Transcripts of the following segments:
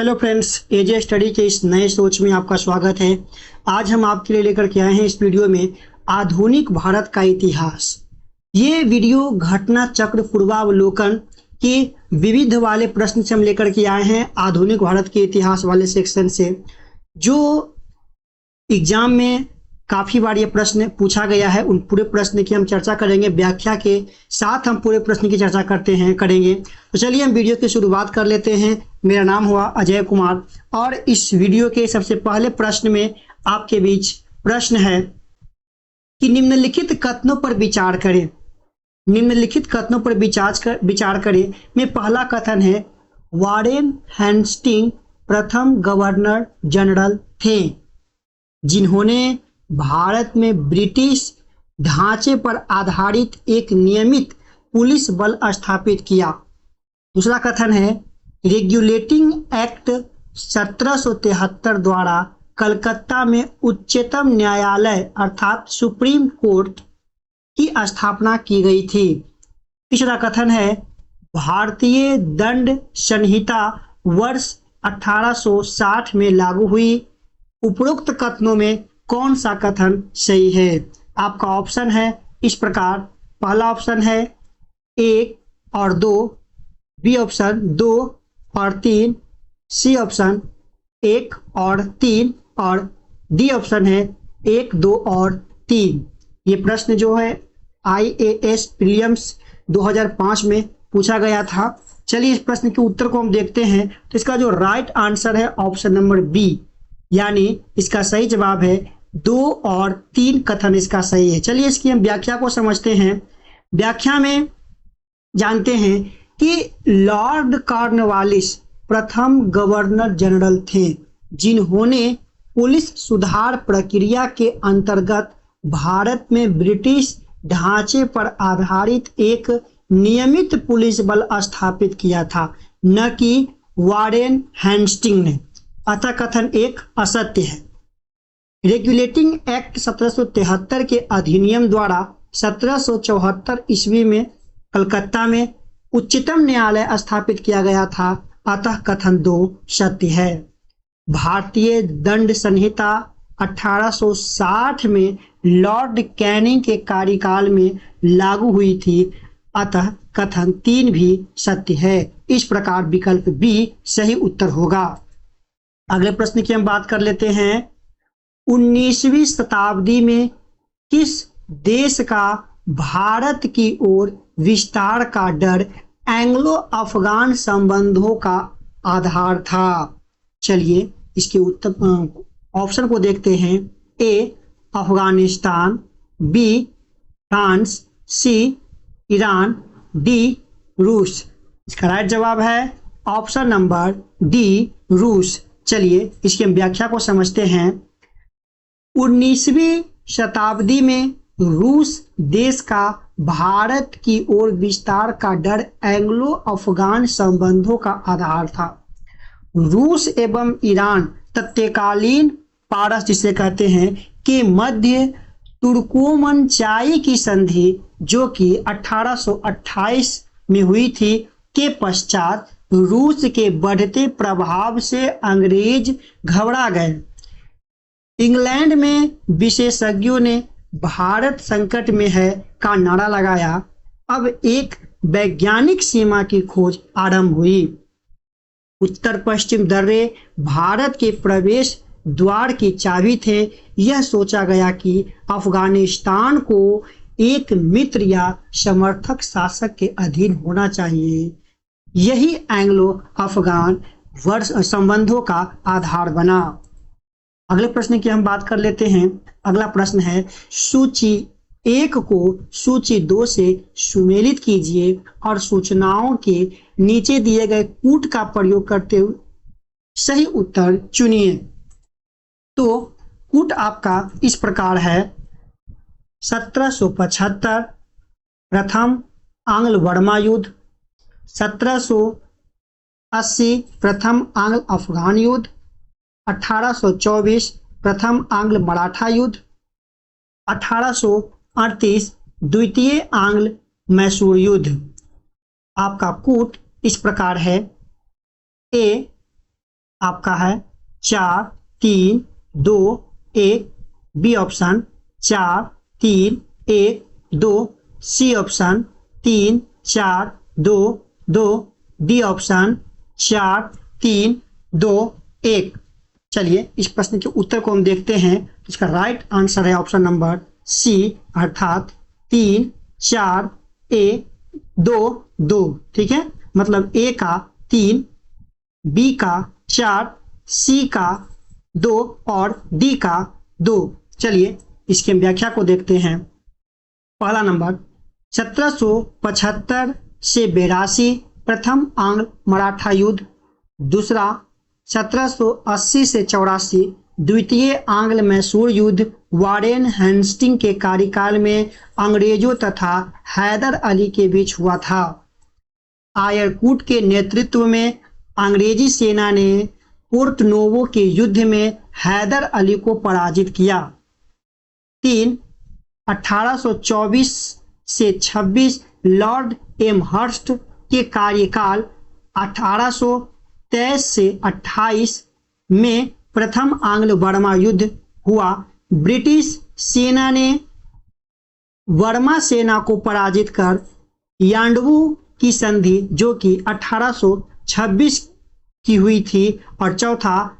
Hello friends, एजे study के इस नए सोच में आपका स्वागत है। आज हम आपके लिए लेकर के आए हैं इस वीडियो में आधुनिक भारत का इतिहास। ये वीडियो घटना चक्र पूर्वावलोकन के विविध वाले प्रश्न से हम लेकर के आए हैं आधुनिक भारत के इतिहास वाले सेक्शन से, जो एग्जाम में काफ़ी बार ये प्रश्न पूछा गया है। उन पूरे प्रश्न की हम चर्चा करेंगे, व्याख्या के साथ हम पूरे प्रश्न की चर्चा करेंगे। तो चलिए हम वीडियो की शुरुआत कर लेते हैं। मेरा नाम हुआ अजय कुमार और इस वीडियो के सबसे पहले प्रश्न में आपके बीच प्रश्न है कि निम्नलिखित कथनों पर विचार करें। निम्नलिखित कथनों पर विचार करें में पहला कथन है, वारेन हेस्टिंग प्रथम गवर्नर जनरल थे जिन्होंने भारत में ब्रिटिश ढांचे पर आधारित एक नियमित पुलिस बल स्थापित किया। दूसरा कथन है, रेगुलेटिंग एक्ट 1773 द्वारा कलकत्ता में उच्चतम न्यायालय अर्थात सुप्रीम कोर्ट की स्थापना की गई थी। तीसरा कथन है, भारतीय दंड संहिता वर्ष 1860 में लागू हुई। उपरोक्त कथनों में कौन सा कथन सही है? आपका ऑप्शन है इस प्रकार। पहला ऑप्शन है 1 और 2, बी ऑप्शन 2 और 3, सी ऑप्शन 1 और 3 और डी ऑप्शन है 1, 2 और 3। ये प्रश्न जो है IAS प्रीलिम्स 2005 में पूछा गया था। चलिए इस प्रश्न के उत्तर को हम देखते हैं। तो इसका जो राइट आंसर है ऑप्शन नंबर बी, यानी इसका सही जवाब है 2 और 3 कथन इसका सही है। चलिए इसकी हम व्याख्या को समझते हैं। व्याख्या में जानते हैं कि लॉर्ड कॉर्नवालिस प्रथम गवर्नर जनरल थे जिन्होंने पुलिस सुधार प्रक्रिया के अंतर्गत भारत में ब्रिटिश ढांचे पर आधारित एक नियमित पुलिस बल स्थापित किया था, न कि वारेन हेस्टिंग ने। अतः कथन एक असत्य है। रेगुलेटिंग एक्ट 1773 के अधिनियम द्वारा 1774 ईस्वी में कलकत्ता में उच्चतम न्यायालय स्थापित किया गया था। अतः कथन 2 सत्य है। भारतीय दंड संहिता 1860 में लॉर्ड कैनिंग के कार्यकाल में लागू हुई थी। अतः कथन 3 भी सत्य है। इस प्रकार विकल्प बी सही उत्तर होगा। अगले प्रश्न की हम बात कर लेते हैं। 19वीं शताब्दी में किस देश का भारत की ओर विस्तार का डर एंग्लो अफगान संबंधों का आधार था? चलिए इसके उत्तर ऑप्शन को देखते हैं। ए अफगानिस्तान, बी फ्रांस, सी ईरान, डी रूस। इसका राइट जवाब है ऑप्शन नंबर डी रूस। चलिए इसकी हम व्याख्या को समझते हैं। 19वीं शताब्दी में रूस देश का भारत की ओर विस्तार का डर एंग्लो अफगान संबंधों का आधार था। रूस एवं ईरान तत्कालीन पारस जिसे कहते हैं के मध्य तुर्कोमनचाई की संधि जो कि 1828 में हुई थी के पश्चात रूस के बढ़ते प्रभाव से अंग्रेज घबरा गए। इंग्लैंड में विशेषज्ञों ने भारत संकट में है का नारा लगाया। अब एक वैज्ञानिक सीमा की खोज आरंभ हुई। उत्तर पश्चिम दर्रे भारत के प्रवेश द्वार की चाबी थे। यह सोचा गया कि अफगानिस्तान को एक मित्र या समर्थक शासक के अधीन होना चाहिए। यही एंग्लो अफगान संबंधों का आधार बना। अगले प्रश्न की हम बात कर लेते हैं। अगला प्रश्न है, सूची 1 को सूची 2 से सुमेलित कीजिए और सूचनाओं के नीचे दिए गए कूट का प्रयोग करते हुए सही उत्तर चुनिए। तो कूट आपका इस प्रकार है, 1775 प्रथम आंग्ल बर्मा युद्ध, 1780 प्रथम आंग्ल अफगान युद्ध, 1824 प्रथम आंग्ल मराठा युद्ध, 1838 द्वितीय आंग्ल मैसूर युद्ध। आपका कूट इस प्रकार है। ए आपका है 4 3 2 1, B option 4 3 1 2, C option 3 4 2 2, D option 4 3 2 1। चलिए इस प्रश्न के उत्तर को हम देखते हैं। इसका राइट आंसर है ऑप्शन नंबर सी, अर्थात 3 4 1 2 2। ठीक है, मतलब ए का 3, बी का 4, सी का 2 और डी का 2। चलिए इसकी व्याख्या को देखते हैं। पहला नंबर 1775 से 82 प्रथम आंग्ल मराठा युद्ध। दूसरा 1780 से 84 द्वितीय आंग्ल मैसूर युद्ध वारेन हेस्टिंग के कार्यकाल में अंग्रेजों तथा हैदर अली के बीच हुआ था। आयरकूट के नेतृत्व में अंग्रेजी सेना ने पोर्ट नोवो के युद्ध में हैदर अली को पराजित किया। 3 1824 से 26 लॉर्ड एमहर्स्ट के कार्यकाल 1823 से 28 में प्रथम आंग्ल बर्मा युद्ध हुआ। ब्रिटिश सेना ने बर्मा सेना को पराजित कर यांडवू की संधि जो कि 1826 की हुई थी। और चौथा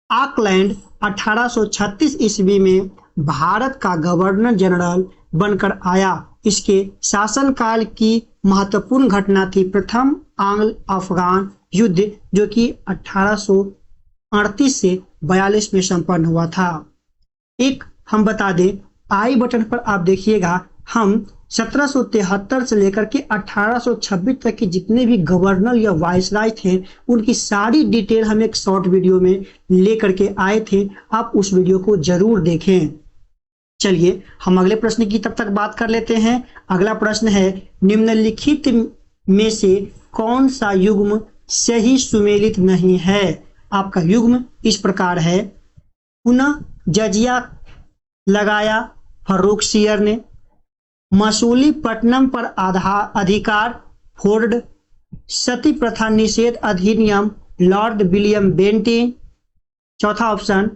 ऑकलैंड 1836 ईस्वी में भारत का गवर्नर जनरल बनकर आया। इसके शासनकाल की महत्वपूर्ण घटना थी प्रथम आंग्ल अफगान युद्ध जो कि 1838 से 42 में संपन्न हुआ था। एक हम बता दें, आई बटन पर आप देखिएगा, हम 1773 से लेकर के 1826 तक के जितने भी गवर्नर या वायसराय थे उनकी सारी डिटेल हम एक शॉर्ट वीडियो में लेकर के आए थे। आप उस वीडियो को जरूर देखें। चलिए हम अगले प्रश्न की तब तक बात कर लेते हैं। अगला प्रश्न है, निम्नलिखित में से कौन सा युग्म सही सुमेलित नहीं है। आपका युग्म इस प्रकार है, पुनः जजिया लगाया फर्रुखसियर ने, मसूलीपट्टनम पर अधिकार फोर्ड, सती प्रथा निषेध अधिनियम लॉर्ड विलियम बेंटिंग। चौथा ऑप्शन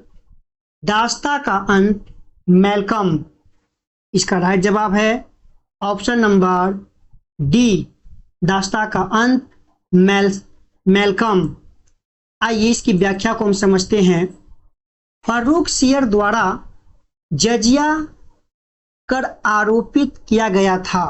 दास्ता का अंत मैल्कम। इसका राइट जवाब है ऑप्शन नंबर डी, दास्ता का अंत मैल्कम। आइए इसकी व्याख्या को हम समझते हैं। फर्रुखसियर द्वारा जजिया कर आरोपित किया गया था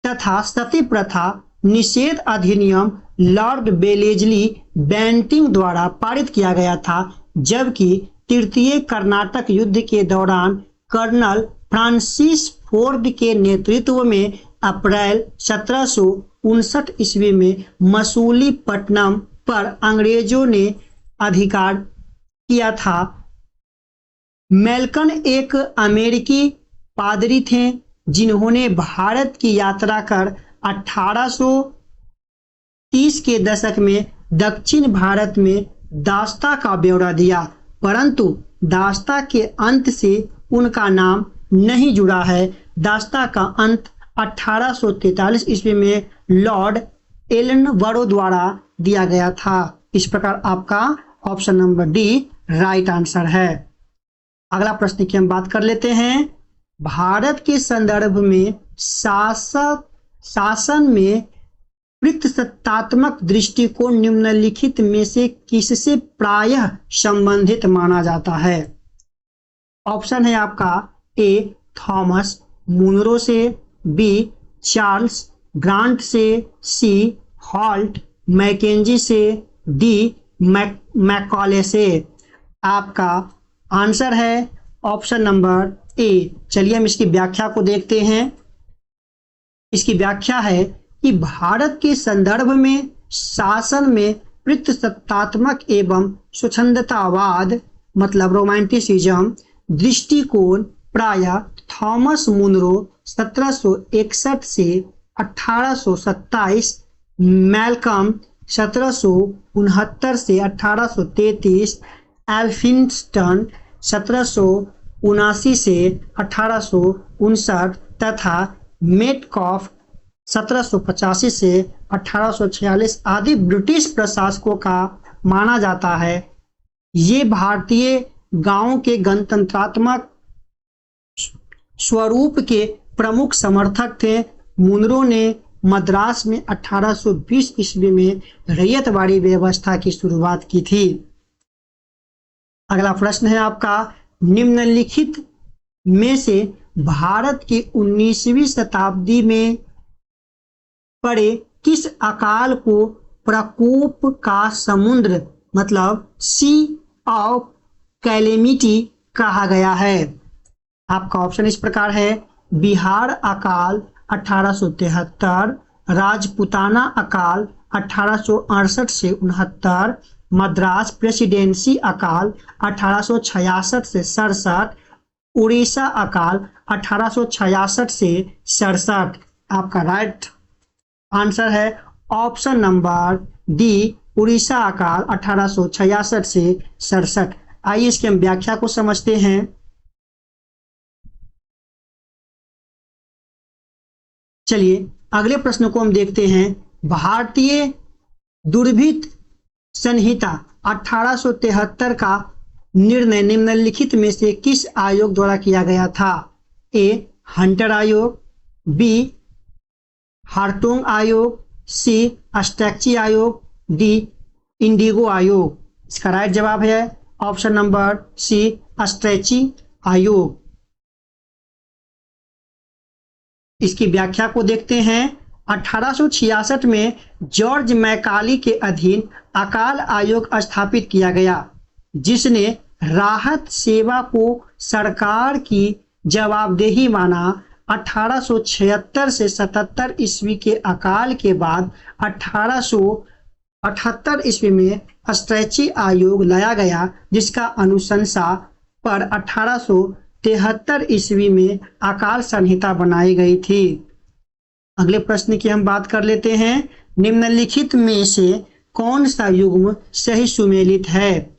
तथा सती प्रथा निषेध अधिनियम लॉर्ड वेलेस्ली बेंटिंग द्वारा पारित किया गया था, जबकि तृतीय कर्नाटक युद्ध के दौरान कर्नल फ्रांसिस फोर्ड के नेतृत्व में अप्रैल 1759 ईस्वी में मसूलीपट्टनम पर अंग्रेजों ने अधिकार किया था। मैल्कम एक अमेरिकी पादरी थे जिन्होंने भारत की यात्रा कर 1830 के दशक में दक्षिण भारत में दास्ता का ब्यौरा दिया, परंतु दास्ता के अंत से उनका नाम नहीं जुड़ा है। दास्ता का अंत 1843 ईस्वी में लॉर्ड एलनबरो द्वारा दिया गया था। इस प्रकार आपका option number D right answer है। अगला प्रश्न की हम बात कर लेते हैं। भारत के संदर्भ में शासन में प्रजासत्तात्मक दृष्टिकोण निम्नलिखित में से किससे प्रायः संबंधित माना जाता है। ऑप्शन है आपका ए थॉमस मुनरो से, बी चार्ल्स ग्रांट से, सी हॉल्ट मैकेंजी से, डी मैकॉले से। आपका आंसर है ऑप्शन नंबर ए। चलिए हम इसकी व्याख्या को देखते हैं। इसकी व्याख्या है कि भारत के संदर्भ में शासन में प्रजासत्तात्मक एवं स्वच्छंदतावाद मतलब रोमांटिसिज्म दृष्टिकोण प्रायः थॉमस मुनरो 1761 से 1827, मैल्कम 1769 से 1833, एल्फिंस्टन 1779 से 1859 तथा मेटकॉफ 1785 से 1846 आदि ब्रिटिश प्रशासकों का माना जाता है। ये भारतीय गांवों के गणतंत्रात्मक स्वरूप के प्रमुख समर्थक थे। मुनरो ने मद्रास में 1820 ईस्वी में रैयतवाड़ी व्यवस्था की शुरुआत की थी। अगला प्रश्न है आपका, निम्नलिखित में से भारत की 19वीं शताब्दी में पड़े किस अकाल को प्रकोप का समुद्र मतलब सी ऑफ कैलेमिटी कहा गया है? आपका ऑप्शन इस प्रकार है, बिहार अकाल 1873, राजपुताना अकाल 1868 से 69, मद्रास प्रेसिडेंसी अकाल 1866 से 67, उड़ीसा अकाल 1866 से 67। आपका राइट आंसर है ऑप्शन नंबर डी, उड़ीसा अकाल 1866 से 67। आइए इसकी हम व्याख्या को समझते हैं। चलिए अगले प्रश्न को हम देखते हैं। भारतीय दुर्भिक्ष संहिता 1873 का निर्णय निम्नलिखित में से किस आयोग द्वारा किया गया था? ए हंटर आयोग, बी हार्टोंग आयोग, सी अस्टैक्ची आयोग, डी इंडिगो आयोग। इसका राइट जवाब है ऑप्शन नंबर सी, अस्टैची आयोग। इसकी व्याख्या को देखते हैं। 1866 में जॉर्ज मैकाली के अधीन अकाल आयोग स्थापित किया गया, जिसने राहत सेवा को सरकार की जवाबदेही माना। 1876 से 77 ईस्वी के अकाल के बाद 1878 ईस्वी में अस्ट्रेची आयोग लाया गया, जिसका अनुशंसा पर 1873 ईस्वी में अकाल संहिता बनाई गई थी। अगले प्रश्न की हम बात कर लेते हैं। निम्नलिखित में से कौन सा युग्म सही सुमेलित है?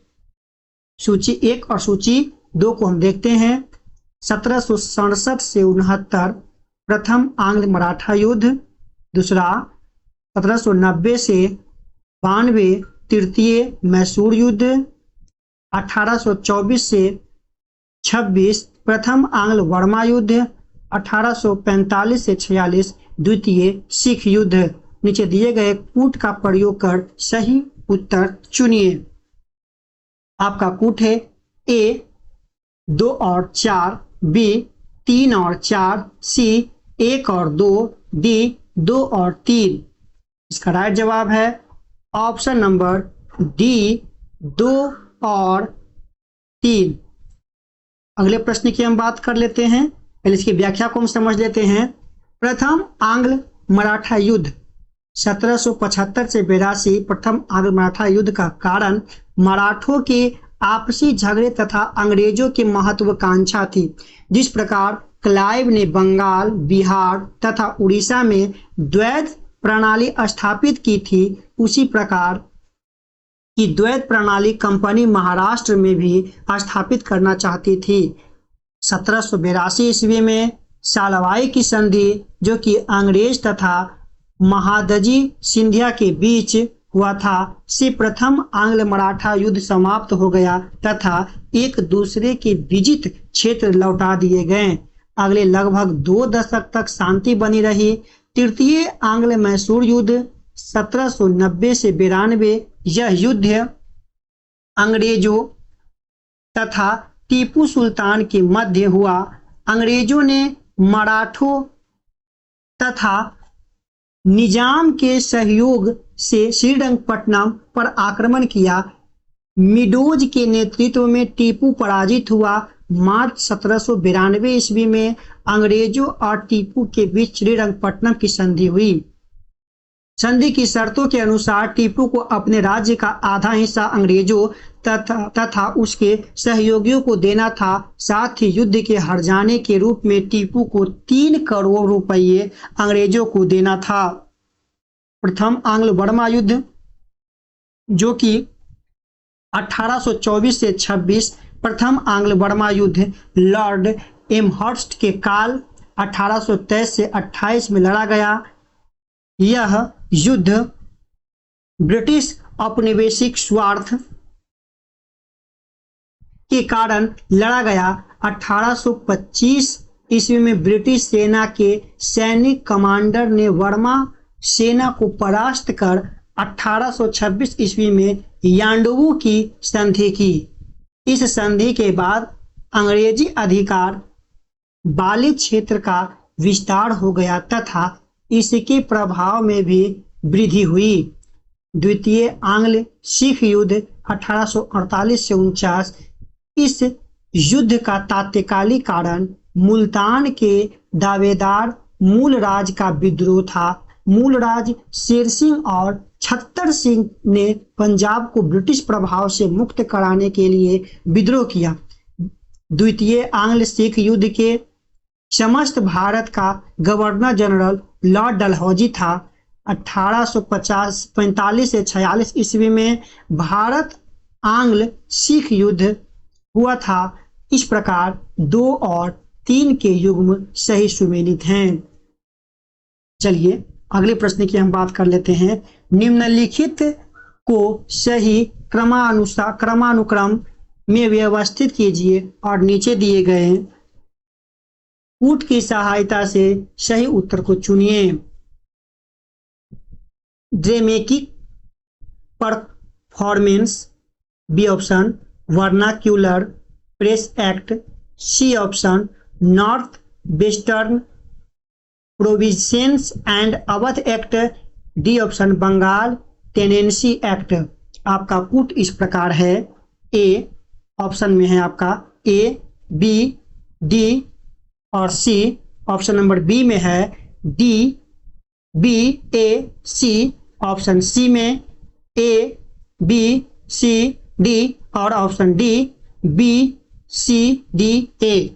सूची 1 और सूची 2 को हम देखते हैं। 1767 से 69 प्रथम आंग्ल मराठा युद्ध, दूसरा 1790 से 92 तृतीय मैसूर युद्ध, 1824 से 26 प्रथम आंग्ल वर्मा युद्ध, 1845 से 46 द्वितीय सिख युद्ध। नीचे दिए गए कूट का प्रयोग कर सही उत्तर चुनिए। आपका कूट है ए 2 और 4, बी 3 और 4, सी 1 और 2, डी 2 और 3। इसका राइट जवाब है ऑप्शन नंबर डी 2 और 3। अगले प्रश्न की हम बात कर लेते हैं। पहले इसकी व्याख्या को हम समझ लेते हैं। प्रथम आंग्ल मराठा युद्ध 1775 से 82 प्रथम आंग्ल मराठा युद्ध का कारण मराठों के आपसी झगड़े तथा अंग्रेजों की महत्वाकांक्षा थी। जिस प्रकार क्लाइव ने बंगाल, बिहार तथा उड़ीसा में द्वैत प्रणाली स्थापित की थी, उसी प्रकार की द्वैत प्रणाली कंपनी महाराष्ट्र में भी स्थापित करना चाहती थी। 1782 ईस्वी में सालवाई की संधि, जो कि अंग्रेज तथा महादजी सिंधिया के बीच हुआ था, से प्रथम आंग्ल मराठा युद्ध समाप्त हो गया तथा एक दूसरे के विजित क्षेत्र लौटा दिए गए। अगले लगभग 2 दशक तक शांति बनी रही। तृतीय आंग्ल मैसूर युद्ध 1790 से 92, यह युद्ध अंग्रेजों तथा टीपू सुल्तान के मध्य हुआ। अंग्रेजों ने मराठों तथा निजाम के सहयोग से श्रीरंगपट्टनम पर आक्रमण किया। मिडोज के नेतृत्व में टीपू पराजित हुआ। मार्च 1792 ईस्वी में अंग्रेजों और टीपू के बीच श्रीरंगपट्टनम की संधि हुई। संधि की शर्तों के अनुसार टीपू को अपने राज्य का आधा हिस्सा अंग्रेजों तथा उसके सहयोगियों को देना था। साथ ही युद्ध के हार जाने के रूप में टीपू को 3 करोड़ रुपये अंग्रेजों को देना था। प्रथम आंग्ल बर्मा युद्ध, जो कि 1824 से 26, प्रथम आंग्ल बर्मा युद्ध लॉर्ड एमहर्स्ट के काल 1823 से 28 में लड़ा गया। यह युद्ध ब्रिटिश औपनिवेशिक स्वार्थ के कारण लड़ा गया। 1825 ईस्वी में ब्रिटिश सेना के सैनिक कमांडर ने वर्मा सेना को परास्त कर 1826 ईस्वी में यांडवू की संधि की। इस संधि के बाद अंग्रेजी अधिकार वाले क्षेत्र का विस्तार हो गया तथा इसके प्रभाव में भी वृद्धि हुई। द्वितीय आंग्ल सिख युद्ध 1848 से 49। इस युद्ध का तात्कालिक कारण मुल्तान के दावेदार मूलराज का विद्रोह था। मूलराज शेर सिंह और छत्तर सिंह ने पंजाब को ब्रिटिश प्रभाव से मुक्त कराने के लिए विद्रोह किया। द्वितीय आंग्ल सिख युद्ध के समस्त भारत का गवर्नर जनरल लॉर्ड डलहौजी था। 1845 से 46 ईस्वी में भारत आंग्ल सिख युद्ध हुआ था। इस प्रकार 2 और 3 के युग्म सही सुमेलित हैं। चलिए अगले प्रश्न की हम बात कर लेते हैं। निम्नलिखित को सही क्रमानुक्रम में व्यवस्थित कीजिए और नीचे दिए गए कूट की सहायता से सही उत्तर को चुनिए। Dramatic performance, B option. Vernacular press act, C option. North western provinces and Awadh act, D option. Bengal tenancy act. आपका कूट इस प्रकार है। ए ऑप्शन में है आपका ए, बी, डी और सी। ऑप्शन नंबर बी में है D, B, A, C. Option C में ए, बी, सी, डी और option D, B, C, D, A.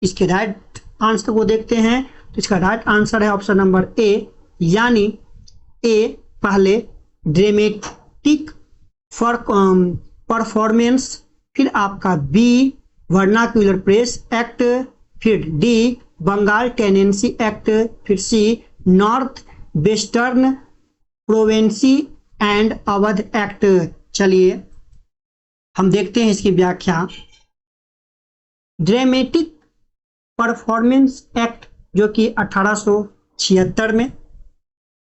इसके राइट आंसर को देखते हैं तो इसका राइट आंसर है ऑप्शन नंबर ए, यानी ए पहले ड्रामेटिक परफॉर्मेंस, फिर आपका बी वर्नाक्यूलर प्रेस एक्ट, फिर डी बंगाल टेनेंसी एक्ट, फिर C north western provinces and Awadh act. चलिए हम देखते हैं इसकी व्याख्या। ड्रामेटिक परफॉर्मेंस एक्ट जो कि 1876 में,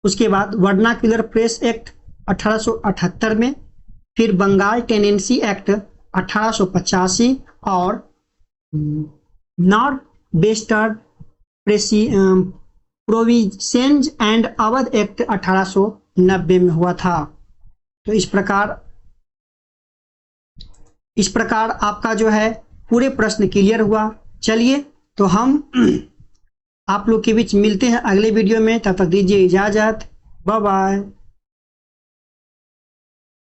उसके बाद वर्नाक्यूलर प्रेस एक्ट 1878 में, फिर बंगाल टेनेंसी एक्ट 1885 और north western provinces and Awadh act 1890 में हुआ था। तो इस प्रकार आपका जो है पूरे प्रश्न क्लियर हुआ। चलिए तो हम आप लोग के बीच मिलते हैं अगले वीडियो में। तब तक दीजिए इजाजत। Bye bye.